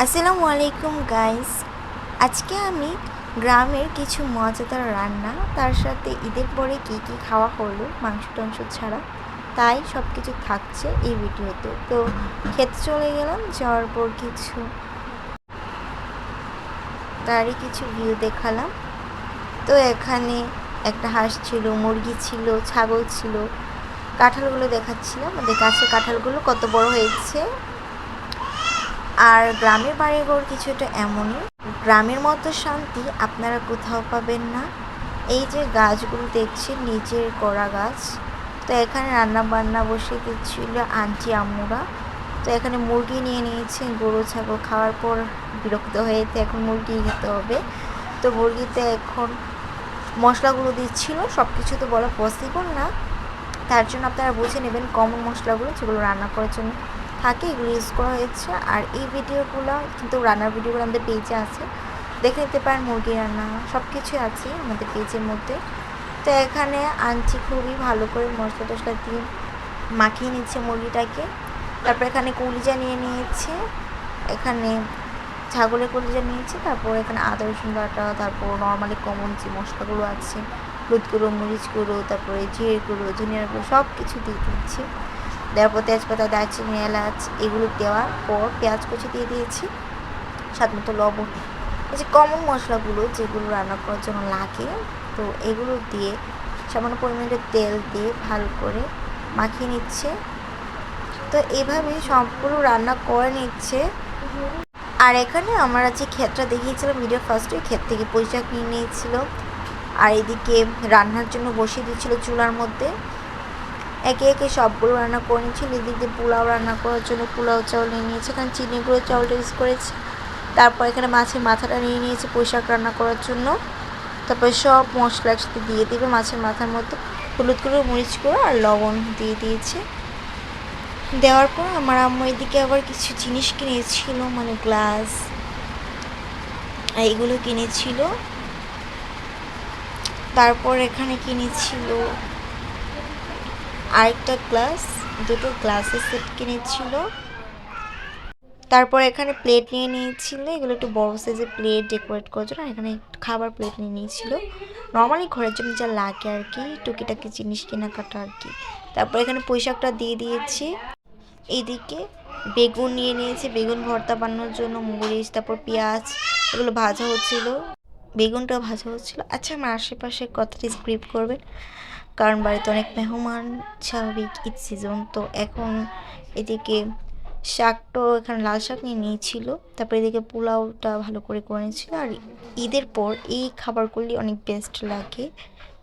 আসসালামু আলাইকুম গাইস। আজকে আমি গ্রামের কিছু মজাদার রান্না, তার সাথে ঈদের পরে কী কী খাওয়া হলো মাংস টাংস ছাড়া, তাই সব কিছু থাকছে এই ভিডিওতে। তো খেতে চলে গেলাম, যাওয়ার পর তারই কিছু ভিউ দেখালাম। তো এখানে একটা হাঁস ছিল, মুরগি ছিল, ছাগল ছিল, কাঁঠালগুলো দেখাচ্ছিলাম। আমাদের গাছের কাঁঠালগুলো কত বড় হয়েছে। আর গ্রামের বাড়িঘর কিছুটা এমনই, গ্রামের মতো শান্তি আপনারা কোথাও পাবেন না। এই যে গাছগুলো দেখছেন, নিজের করা গাছ। তো এখানে রান্না বান্না বসে দিচ্ছিল আন্টি আম্মুরা। তো এখানে মুরগি নিয়ে নিয়েছে, গরু ছাগল খাওয়ার পর বিরক্ত হয়েছে, এখন মুরগি খেতে হবে। তো মুরগিতে এখন মশলাগুলো দিচ্ছিল, সব কিছু তো বলা পসিবল না, তার জন্য আপনারা বুঝে নেবেন কমন মশলাগুলো যেগুলো রান্না করার জন্য থাকে, এগুলো ইউজ করা হয়েছে। আর এই ভিডিওগুলো কিন্তু রান্নার ভিডিওগুলো আমাদের পেজে আছে, দেখে নিতে পারেন। মুরগি রান্না সব কিছুই আছে আমাদের পেজের মধ্যে। তো এখানে আনছি খুবই ভালো করে মশলা টশলা দিয়ে মাখিয়ে নিচ্ছে মুরগিটাকে। তারপর এখানে কলিজা নিয়ে নিয়েছে, এখানে ছাগলের কলিজা নিয়েছে। তারপর এখানে আদা রসুন বাটা, তারপর নর্মালি কমন যে মশলাগুলো আছে, হলুদ গুঁড়ো, মরিচ গুঁড়ো, তারপরে জিরে গুঁড়ো, ধনিয়ার গুঁড়ো, সব কিছু দিয়ে দিচ্ছি। দেওয়ার পর তেজপাতা, দারচিনি, এলাচ এগুলো দেওয়ার পর পেঁয়াজ কুচি দিয়ে দিয়েছি, স্বাদ মতো লবণ, এই যে কমন মশলাগুলো যেগুলো রান্না করার জন্য লাগে, তো এগুলো দিয়ে সামান্য পরিমাণে তেল দিয়ে ভালো করে মাখিয়ে নিচ্ছে। তো এভাবেই সম্পূর্ণ রান্না করে নিচ্ছে। আর এখানে আমরা যে ক্ষেতটা দেখিয়েছিলাম ভিডিও ফার্স্টে, ক্ষেত থেকে পুঁইশাক নিয়ে নিয়েছিল। আর এদিকে রান্নার জন্য বসিয়ে দিচ্ছিল চুলার মধ্যে, একে একে সবগুলো রান্না করে নিচ্ছিল। এদিক দিয়ে পোলাও রান্না করার জন্য পোলাও চাউল নিয়ে নিয়েছে, এখানে চিনি গুঁড়ো চাউলটা ইউজ করেছে। তারপর এখানে মাছের মাথাটা নিয়ে নিয়েছে পুঁইশাক রান্না করার জন্য। তারপরে সব মশলা একসাথে দিয়ে দেবে মাছের মাথার মধ্যে, হলুদ গুঁড়ো, মরিচ গুঁড়ো আর লবণ দিয়ে দিয়েছে। দেওয়ার পর আমার আম্মু এদিকে আবার কিছু জিনিস কিনেছিল, মানে গ্লাস এইগুলো কিনেছিল। তারপর এখানে কিনেছিল আরেকটা গ্লাস, দুটো গ্লাসের সেট কিনেছিল। তারপর এখানে প্লেট নিয়ে নিয়েছিল, এগুলো একটু বড় সাইজের প্লেট ডেকোরেট করার জন্য। এখানে খাবার প্লেট নিয়ে নিয়েছিল, নর্মালি ঘরের জন্য যা লাগে আর কি, টুকিটাকি জিনিস কেনাকাটা আর কি। তারপর এখানে পুঁইশাকটা দিয়ে দিয়েছি। এইদিকে বেগুন নিয়ে নিয়েছি, বেগুন ভর্তা বানানোর জন্য মরিচ, তারপর পেঁয়াজ এগুলো ভাজা হচ্ছিল, বেগুনটা ভাজা হচ্ছিল। আচ্ছা, আমার আশেপাশে কথাটি স্ক্রিপ্ট করবেন, কারণ বাড়িতে অনেক মেহমান, স্বাভাবিক ঈদ সিজন। তো এখন এদিকে শাকটাও এখানে লাল শাক নিয়ে নিয়েছিল, তারপরে এদিকে পোলাওটা ভালো করে করে নিয়েছিল। আর ঈদের পর এই খাবারগুলি অনেক বেস্ট লাগে,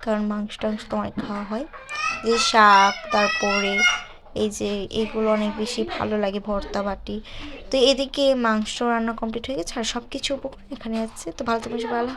কারণ মাংস টাংস তো অনেক খাওয়া হয়, যে শাক, তারপরে এই যে এগুলো অনেক বেশি ভালো লাগে, ভর্তা বাটি। তো এদিকে মাংস রান্না কমপ্লিট হয়ে গেছে, আর সব কিছু উপকরণ এখানে আছে। তো ভালো থাকবেন সবাই।